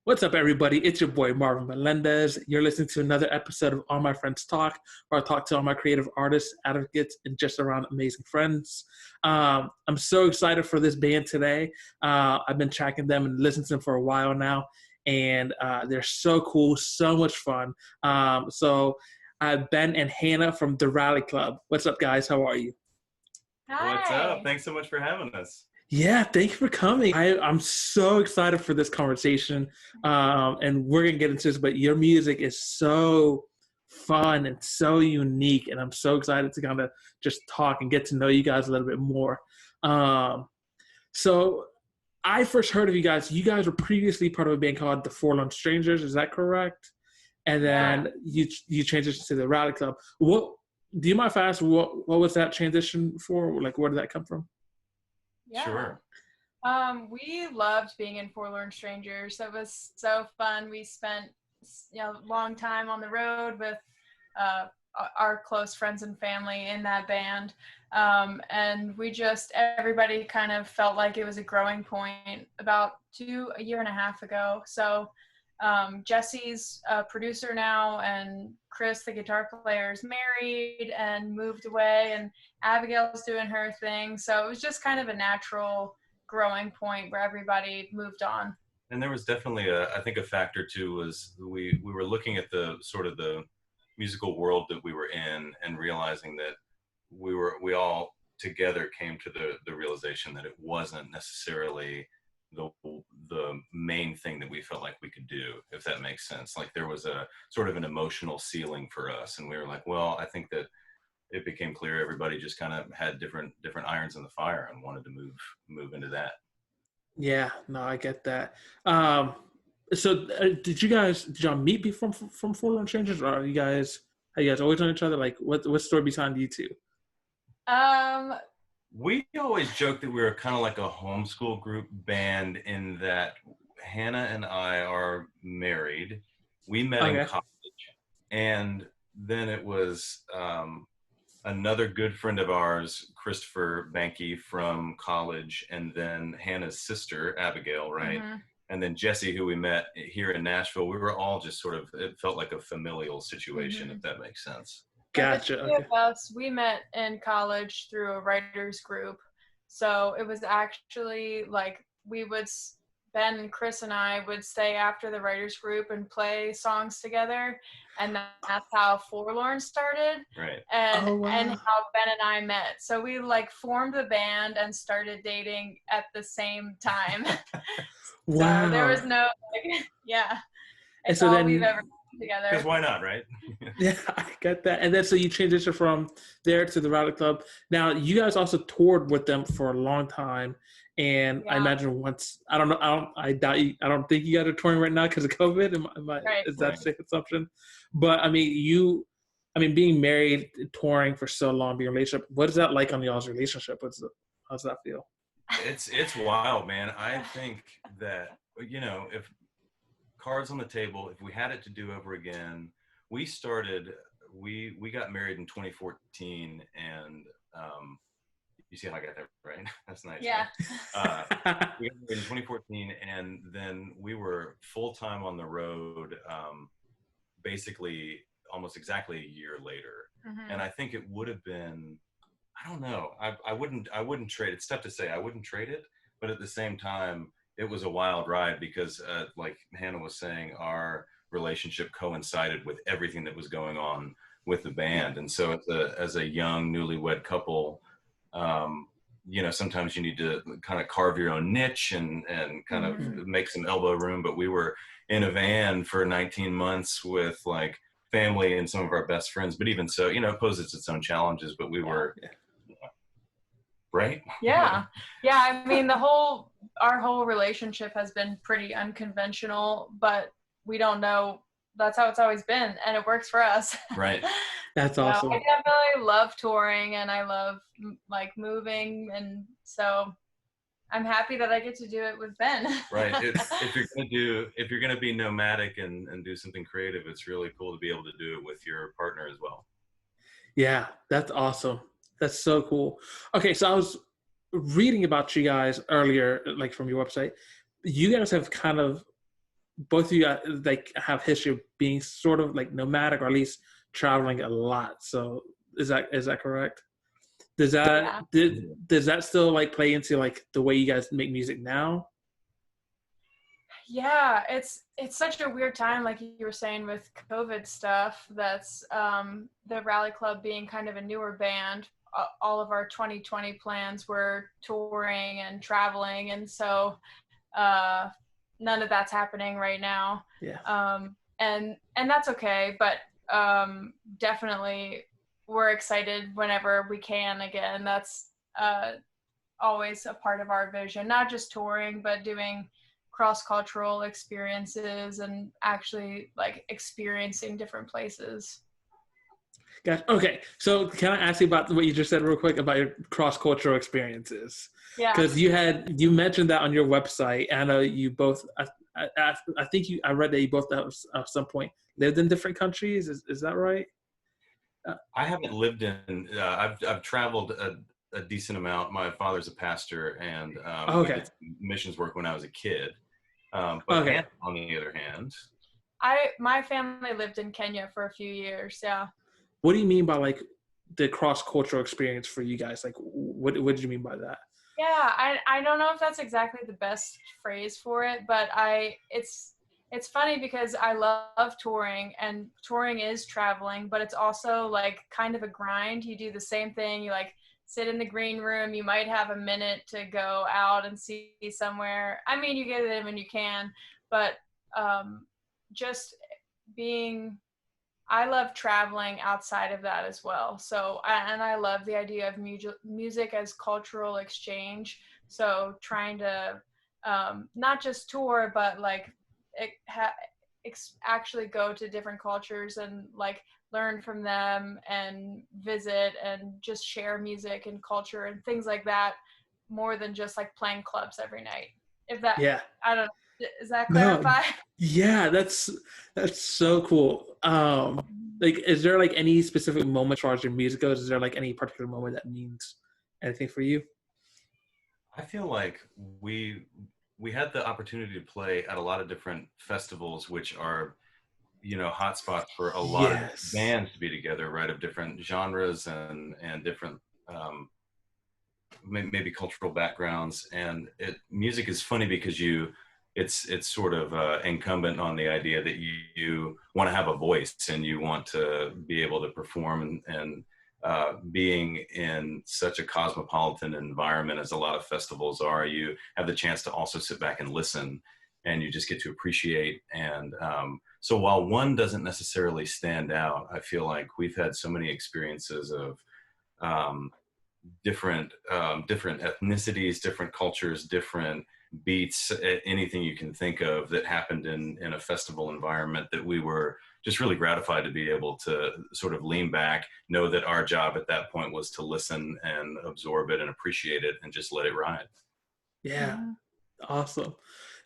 What's up, everybody? It's your boy, Marvin Melendez. You're listening to another episode of All My Friends Talk, where I talk to all my creative artists, advocates, and just around amazing friends. I'm so excited for this band today. I've been tracking them and listening to them for a while now, and they're so cool, so much fun. So Ben and Hannah from the Rally Club. What's up, guys? How are you? Hi. What's up? Thanks so much for having us. Yeah, thank you for coming. I'm so excited for this conversation, and we're going to get into this, but your music is so fun and so unique, and I'm so excited to kind of just talk and get to know you guys a little bit more. So I first heard of you guys. You guys were previously part of a band called the Forlorn Strangers, is that correct? And then you transitioned to the Rally Club. Do you mind if I ask what was that transition for? Like, where did that come from? Yeah. Sure. We loved being in Forlorn Strangers. It was so fun. We spent a long time on the road with our close friends and family in that band. And everybody kind of felt like it was a growing point about a year and a half ago. So Jesse's a producer now, and Chris, the guitar player, is married and moved away, and Abigail's doing her thing. So it was just kind of a natural growing point where everybody moved on. And there was definitely I think a factor too was we were looking at the sort of the musical world that we were in and realizing that we all together came to the realization that it wasn't necessarily the main thing that we felt like we could do, if that makes sense. Like there was a sort of an emotional ceiling for us, and we were like, well, I think that it became clear everybody just kind of had different irons in the fire and wanted to move into that. Yeah, no, I get that. So did y'all meet before from Forlorn Strangers, or have you guys always known each other? Like, what's the story behind you two? We always joke that we were kind of like a homeschool group band in that Hannah and I are married. We met in college, and then it was another good friend of ours, Christopher Banky from college, and then Hannah's sister, Abigail, right? Mm-hmm. And then Jesse, who we met here in Nashville. We were all just sort of, it felt like a familial situation, if that makes sense. Gotcha. The two of us, we met in college through a writers group. So it was actually like Ben and Chris and I would stay after the writers group and play songs together. And that's how Forlorn started. Right. And how Ben and I met. So we formed the band and started dating at the same time. Wow. So there was no, It's so all then, we've ever done together. Because why not, right? Yeah, I get that. And then so you transitioned from there to the Rally Club. Now you guys also toured with them for a long time, and I imagine once I don't think you guys are touring right now because of COVID. Is that a safe assumption? But I mean, being married, touring for so long, being in a relationship, what is that like on y'all's relationship? How's that feel? It's wild, man. I think that, if cards on the table, if we had it to do over again, we got married in 2014, and you see how I got that right? That's nice. Yeah. Right? We got married in 2014, and then we were full-time on the road basically almost exactly a year later. Mm-hmm. And I think it would have been, I don't know, I wouldn't trade it. It's tough to say I wouldn't trade it, but at the same time, it was a wild ride because like Hannah was saying, our relationship coincided with everything that was going on with the band. And so as a young newlywed couple, sometimes you need to kind of carve your own niche and kind of make some elbow room. But we were in a van for 19 months with family and some of our best friends. But even so, it poses its own challenges, but we were, right? Yeah. Yeah. I mean, our whole relationship has been pretty unconventional, but we don't know. That's how it's always been, and it works for us. Right. That's awesome. I definitely love touring, and I love moving, and so I'm happy that I get to do it with Ben. Right. If you're gonna be nomadic and do something creative, it's really cool to be able to do it with your partner as well. Yeah, that's awesome. That's so cool. Okay, so I was reading about you guys earlier, from your website. You guys have kind of both of you like have history of being sort of like nomadic, or at least traveling a lot. So is that correct? Does that does that still like play into like the way you guys make music now? Yeah, it's such a weird time, like you were saying, with COVID stuff. That's the Rally Club being kind of a newer band. All of our 2020 plans were touring and traveling, and so none of that's happening right now. Yeah. And that's okay, but definitely we're excited whenever we can again. That's always a part of our vision, not just touring, but doing cross-cultural experiences and actually like experiencing different places. Gotcha. Okay, so can I ask you about what you just said real quick about your cross-cultural experiences? Yeah. Because you mentioned that on your website. And I know you both, I think I read that you both at some point lived in different countries. Is that right? I haven't lived in, I've traveled a decent amount. My father's a pastor, and we did some missions work when I was a kid. But Hannah, on the other hand, my family lived in Kenya for a few years. Yeah. What do you mean by like the cross-cultural experience for you guys? Like, what did you mean by that? Yeah, I don't know if that's exactly the best phrase for it, but it's funny because I love touring, and touring is traveling, but it's also like kind of a grind. You do the same thing. You like sit in the green room. You might have a minute to go out and see somewhere. I mean, you get it when you can, but just being, I love traveling outside of that as well. So, and I love the idea of music as cultural exchange. So trying to not just tour, but like actually go to different cultures and like learn from them and visit and just share music and culture and things like that, more than just like playing clubs every night. If that, yeah, I don't know, does that clarify? No, yeah, that's so cool. Like, is there like any specific moment as far as your music goes? Is there like any particular moment that means anything for you? I feel like we had the opportunity to play at a lot of different festivals, which are, you know, hotspots for a lot of bands to be together, right, of different genres and different maybe cultural backgrounds. And music is funny because it's sort of incumbent on the idea that you want to have a voice and you want to be able to perform, and being in such a cosmopolitan environment as a lot of festivals are, you have the chance to also sit back and listen, and you just get to appreciate. And so while one doesn't necessarily stand out, I feel like we've had so many experiences of different ethnicities, different cultures, different beats, anything you can think of that happened in a festival environment, that we were just really gratified to be able to sort of lean back, know that our job at that point was to listen and absorb it and appreciate it and just let it ride. Yeah. Awesome.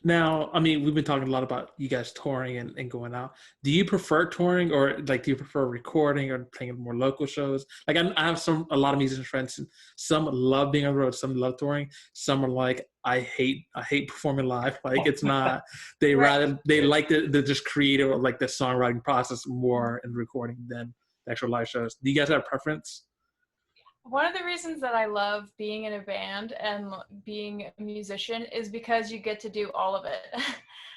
Now, I mean, we've been talking a lot about you guys touring and going out. Do you prefer touring, or like do you prefer recording or playing more local shows? Like I have a lot of musician friends, and some love being on the road, some love touring. Some are like, I hate performing live. Like it's not. They like the just creative, or like the songwriting process more in recording than the actual live shows. Do you guys have a preference? One of the reasons that I love being in a band and being a musician is because you get to do all of it.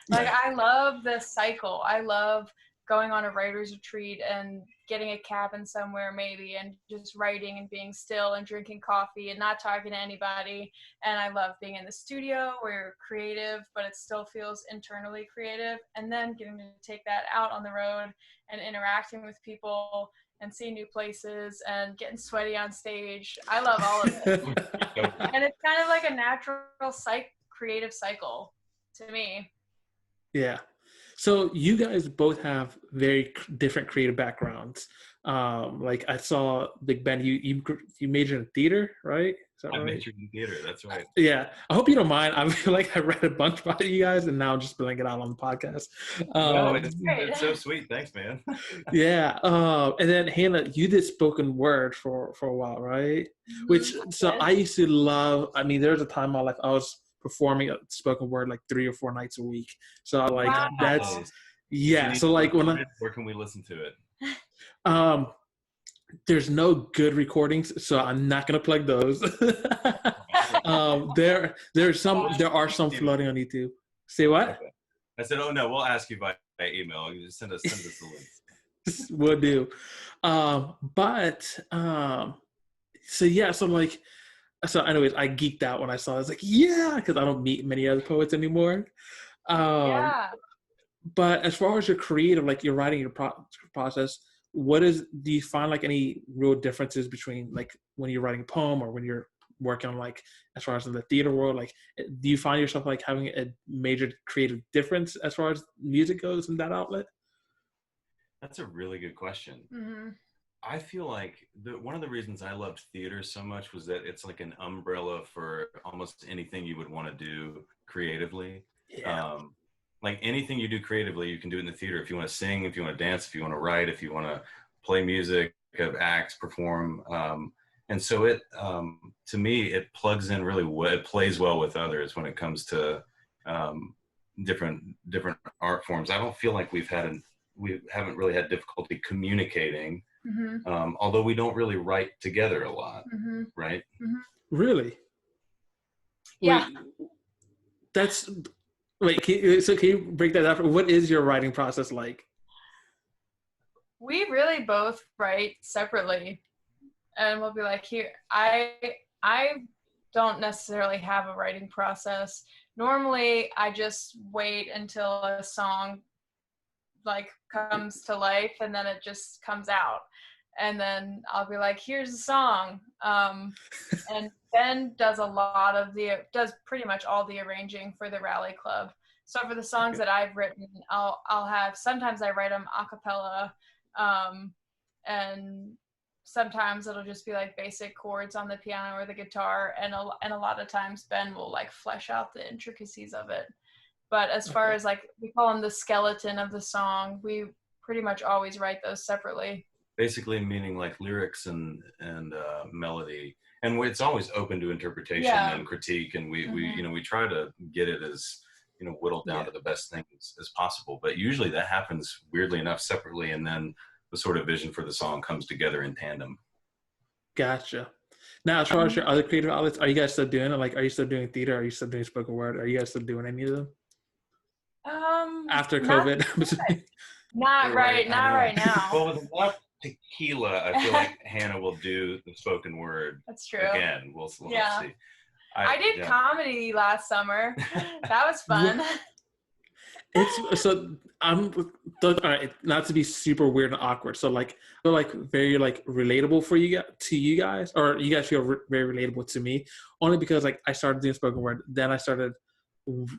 Like I love the cycle. I love going on a writer's retreat and getting a cabin somewhere maybe and just writing and being still and drinking coffee and not talking to anybody. And I love being in the studio where you're creative, but it still feels internally creative. And then getting to take that out on the road and interacting with people and seeing new places and getting sweaty on stage. I love all of it. And it's kind of like a natural creative cycle to me. Yeah. So you guys both have very different creative backgrounds. Like I saw Big Ben, you majored in theater, right? I majored in theater, that's right. Yeah. I hope you don't mind. I feel like I read a bunch about you guys, and now I'm just spilling it out on the podcast. No, it's so sweet. Thanks, man. Yeah. And then Hannah, you did spoken word for a while, right? Which, so I used to love, I mean, there was a time in my life I was performing spoken word like 3 or 4 nights a week. So like Wow. that's If you yeah. need So to like when record it, where can we listen to it? um there's no good recordings, so I'm not gonna plug those. There are some floating on YouTube. Say what? Okay. I said, oh no, we'll ask you by email. You just send us the links. Will do. So yeah, so anyways, I geeked out when I saw it. I was like, yeah, because I don't meet many other poets anymore. Um, Yeah. but as far as your creative, like your writing, your process, do you find like any real differences between like when you're writing a poem or when you're working on like, as far as in the theater world, like, do you find yourself like having a major creative difference as far as music goes in that outlet? That's a really good question. Mm-hmm. I feel like one of the reasons I loved theater so much was that it's like an umbrella for almost anything you would want to do creatively. Yeah. Like anything you do creatively, you can do it in the theater. If you want to sing, if you want to dance, if you want to write, if you want to play music, have acts, perform. And so to me, it plugs in really well. It plays well with others when it comes to different art forms. I don't feel like we haven't really had difficulty communicating. Mm-hmm. Although we don't really write together a lot, Mm-hmm. right? Mm-hmm. Really? Yeah. Can you break that down? What is your writing process like? We really both write separately, and we'll be like, here, I don't necessarily have a writing process. Normally, I just wait until a song like comes to life, and then it just comes out, and then I'll be like, here's a song. And Ben does pretty much all the arranging for the Rally Club. So for the songs that I've written, I'll have, sometimes I write them a cappella, and sometimes it'll just be like basic chords on the piano or the guitar, and a lot of times Ben will like flesh out the intricacies of it. But as far as like, we call them the skeleton of the song, we pretty much always write those separately. Basically meaning like lyrics and melody, and it's always open to interpretation and critique, and we try to get it as whittled down to the best things as possible, but usually that happens weirdly enough separately, and then the sort of vision for the song comes together in tandem. Gotcha. Now, as far as your other creative outlets, are you guys still doing it? Like, are you still doing theater? Are you still doing spoken word? Are you guys still doing any of them? After COVID? Not right now. Well, with enough tequila, I feel like Hannah will do the spoken word. That's true. Again, we'll see. I did comedy last summer. That was fun. I'm all right, not to be super weird and awkward. So like, feel like very like relatable for you guys, or you guys feel very relatable to me, only because like I started doing spoken word, then I started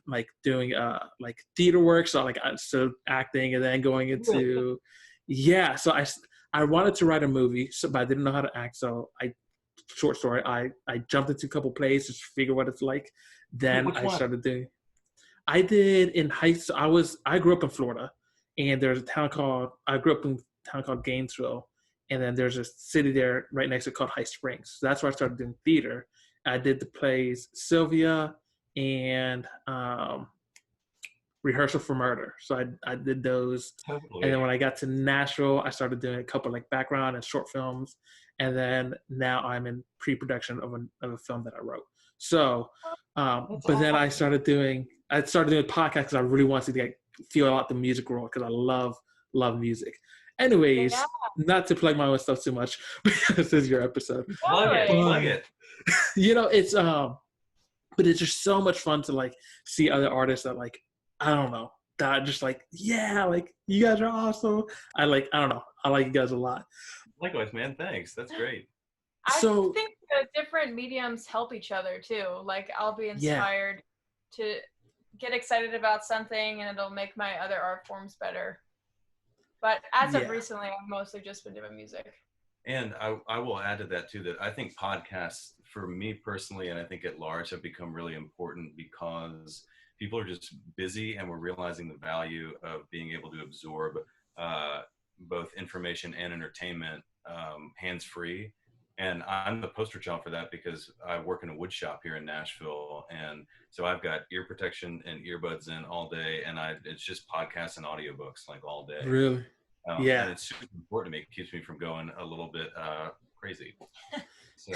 like doing like theater work. So like I started acting, and then going into So I wanted to write a movie, but I didn't know how to act. So short story, I jumped into a couple plays to figure what it's like. Then I started doing. I did in high school. I grew up in Florida, and there's a town I grew up in a town called Gainesville, and then there's a city there right next to it called High Springs. So that's where I started doing theater. I did the plays Sylvia and Rehearsal for Murder. So I did those. Totally. And then when I got to Nashville, I started doing a couple like background and short films. And then now I'm in pre-production of a film that I wrote. So, but then I started doing podcasts because I really wanted to feel out the music world, because I love music. Anyways, not to plug my own stuff too much, because this is your episode. Plug it. It's but it's just so much fun to like see other artists that like, I don't know, that just like, yeah, like you guys are awesome. I don't know, I like you guys a lot. Likewise, man. Thanks. That's great. I think the different mediums help each other too. Like I'll be inspired to get excited about something, and it'll make my other art forms better. But as of recently, I've mostly just been doing music. And I will add to that too, that I think podcasts, for me personally, and I think at large, have become really important because people are just busy, and we're realizing the value of being able to absorb both information and entertainment hands-free. And I'm the poster child for that because I work in a wood shop here in Nashville. And so I've got ear protection and earbuds in all day. And it's just podcasts and audiobooks like all day. Really? And Yeah. it's super important to me. It keeps me from going a little bit crazy. So,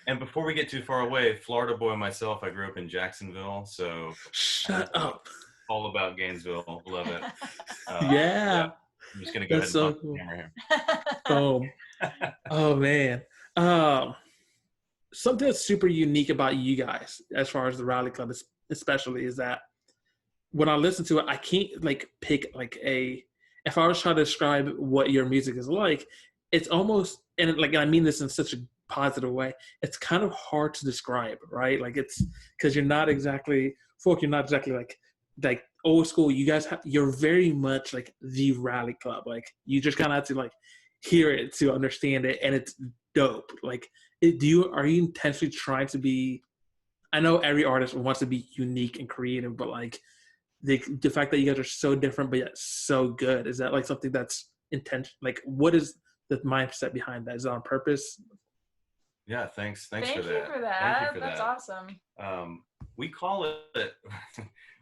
and before we get too far away, Florida boy myself, I grew up in Jacksonville. So Shut up. all about Gainesville. Love it. Yeah. I'm just going to go That's ahead and so cool. the camera here. Boom. Oh man. Something that's super unique about you guys, as far as the Rally Club, especially, is that when I listen to it, I can't like pick like a. If I was trying to describe what your music is like, it's almost, and like I mean this in such a positive way. It's kind of hard to describe, right? Like it's because you're not exactly folk. You're not exactly like old school. You guys you're very much like the Rally Club. Like you just kind of have to like hear it to understand it, and it's dope. Like, are you intentionally trying to be? I know every artist wants to be unique and creative, but like the fact that you guys are so different but yet so good, is that like something that's intention? Like, what is the mindset behind that? Is it on purpose? Yeah, thanks for that. Thank you for that. That's awesome. We call it.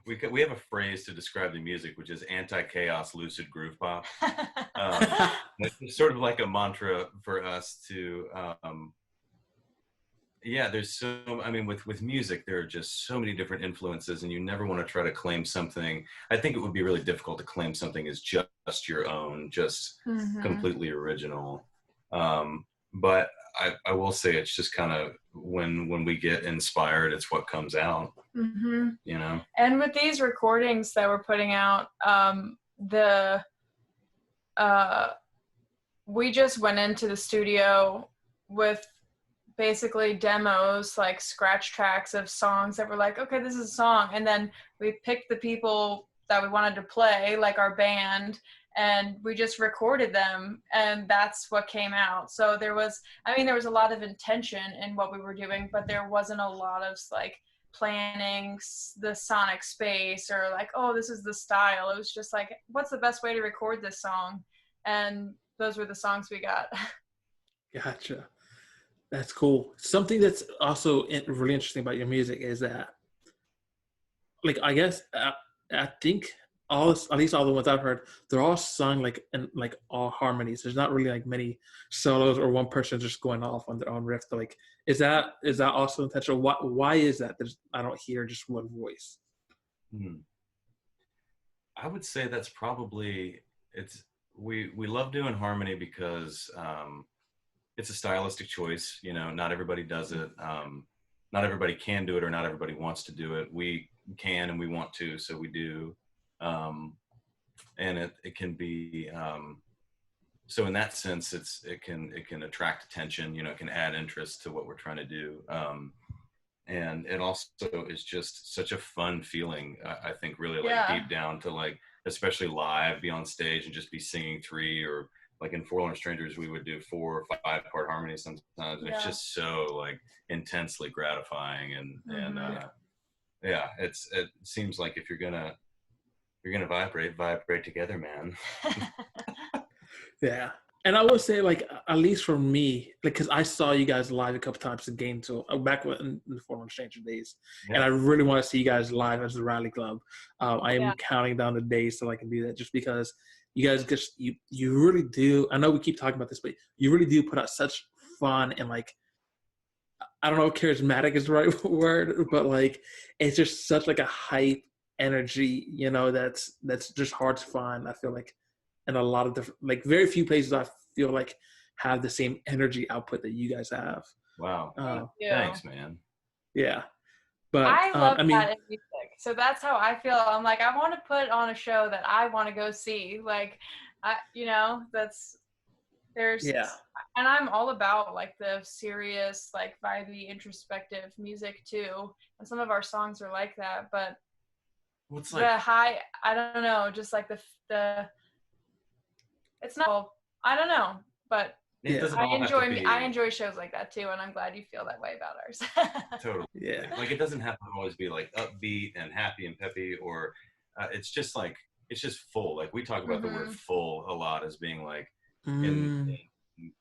We have a phrase to describe the music, which is anti-chaos lucid groove pop. It's sort of like a mantra for us to. There's so. I mean, with music, there are just so many different influences, and you never want to try to claim something. I think it would be really difficult to claim something as just your own, just completely original. But I will say it's just kind of when we get inspired, it's what comes out. You know. And with these recordings that we're putting out, we just went into the studio with basically demos, like scratch tracks of songs that were like, okay, this is a song, and then we picked the people that we wanted to play, like our band, and we just recorded them, and that's what came out. So there was a lot of intention in what we were doing, but there wasn't a lot of like planning the sonic space or like, oh, this is the style. It was just like, what's the best way to record this song? And those were the songs we got. Gotcha. That's cool. Something that's also really interesting about your music is that, like, I guess I think at least all the ones I've heard, they're all sung like in like all harmonies. There's not really like many solos or one person just going off on their own riff. But like, is that also intentional? Why is that? I don't hear just one voice. I would say that's probably we love doing harmony because it's a stylistic choice. You know, not everybody does it. Not everybody can do it, or not everybody wants to do it. We can and we want to, so we do. And it can be so in that sense, it can attract attention. You know, it can add interest to what we're trying to do. And it also is just such a fun feeling. I think really like deep down to like, especially live, be on stage and just be singing 3 or like in Forlorn Strangers, we would do 4 or 5 part harmonies sometimes. And it's just so like intensely gratifying. And it seems like if you're gonna vibrate together, man. Yeah. And I will say, like, at least for me, like, because I saw you guys live a couple times in Gainesville, back in the Forlorn Stranger days, and I really want to see you guys live as the Rally Club. I am counting down the days till I can do that, just because you guys just you really do. I know we keep talking about this, but you really do put out such fun and like, I don't know if charismatic is the right word, but like it's just such like a hype energy, you know, that's just hard to find. I feel like in a lot of different, like very few places I feel like have the same energy output that you guys have. Wow. Thanks, man. Yeah. But I love that in music. So that's how I feel. I'm like, I want to put on a show that I want to go see. Like, and I'm all about like the serious, like vibey, introspective music too. And some of our songs are like that, but what's the high, I don't know, just like the it's not, I don't know, but I enjoy shows like that too, and I'm glad you feel that way about ours. Totally. Yeah. Like it doesn't have to always be like upbeat and happy and peppy, or it's just like it's just full. Like we talk about the word full a lot as being like in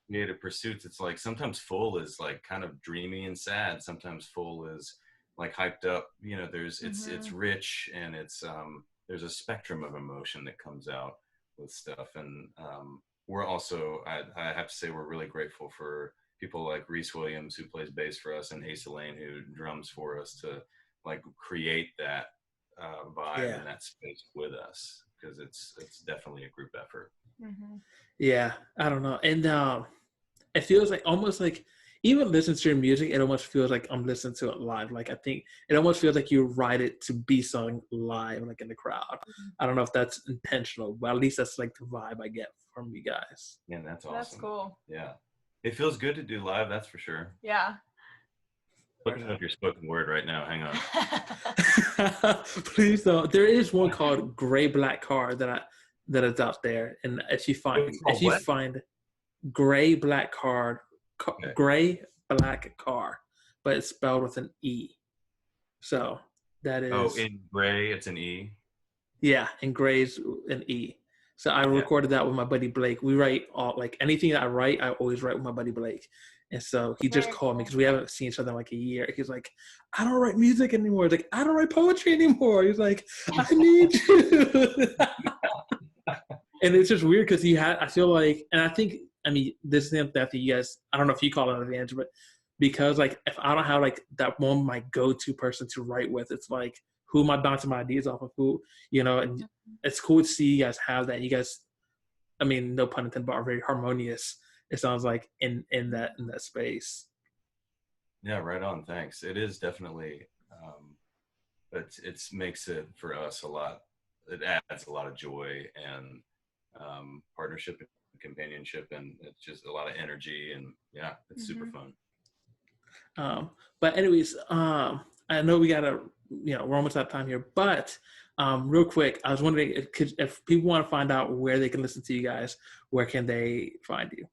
creative pursuits, it's like sometimes full is like kind of dreamy and sad. Sometimes full is like hyped up. You know, it's rich, and it's there's a spectrum of emotion that comes out with stuff. And we're also, I have to say, we're really grateful for people like Reese Williams, who plays bass for us, and Asa Lane, who drums for us, to like create that vibe and that space with us, because it's definitely a group effort. Yeah, I don't know. And it feels like almost like even listening to your music, it almost feels like I'm listening to it live. Like I think it almost feels like you write it to be sung live, like in the crowd. I don't know if that's intentional, but at least that's like the vibe I get from you guys. Yeah, that's awesome. That's cool. Yeah, it feels good to do live, that's for sure. Yeah. Looking up your spoken word right now. Hang on. Please don't. There is one called Gray Black Car that is out there, and if you find Gray Black Car, Gray Black Car, but it's spelled with an E. So that is. In gray, it's an E. Yeah, in gray's an E. So I recorded that with my buddy Blake. We write all, like anything that I write, I always write with my buddy Blake. And so he just called me because we haven't seen each other in like a year. He's like, I don't write music anymore. He's like, I don't write poetry anymore. He's like, I need you. And it's just weird because I feel like, and I think, I mean, this is the thing you guys, I don't know if you call it an advantage, but because like, if I don't have like that one, my go-to person to write with, it's like, who am I bouncing my ideas off of? Who, you know, and it's cool to see you guys have that. You guys, I mean, no pun intended, but are very harmonious. It sounds like in that space. Yeah, right on. Thanks. It is definitely, it makes it for us a lot. It adds a lot of joy and partnership and companionship, and it's just a lot of energy, and yeah, it's super fun. But anyways, I know we gotta, we're almost out of time here, but real quick, I was wondering if people want to find out where they can listen to you guys, where can they find you?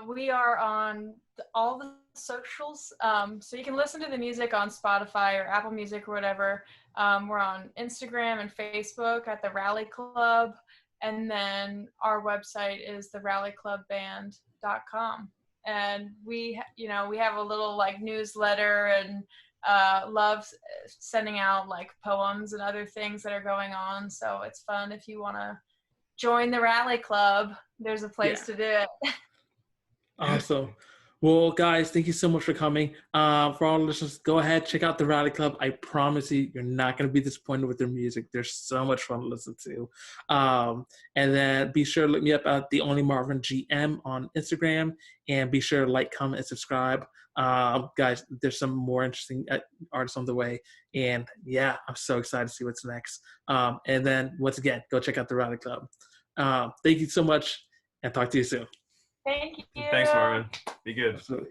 We are on all the socials, so you can listen to the music on Spotify or Apple Music or whatever. We're on Instagram and Facebook at the Rally Club, and then our website is therallyclubband.com. And we have a little like newsletter and love sending out like poems and other things that are going on. So it's fun if you want to join the Rally Club. There's a place to do it. Awesome. Well, guys, thank you so much for coming. For all the listeners, go ahead, check out the Rally Club. I promise you're not going to be disappointed with their music. They're so much fun to listen to. And then be sure to look me up at The Only Marvin GM on Instagram, and be sure to like, comment, and subscribe. Guys, there's some more interesting artists on the way. And yeah, I'm so excited to see what's next. And then once again, go check out the Rally Club. Thank you so much, and talk to you soon. Thank you. Thanks, Marvin. Be good. Absolutely.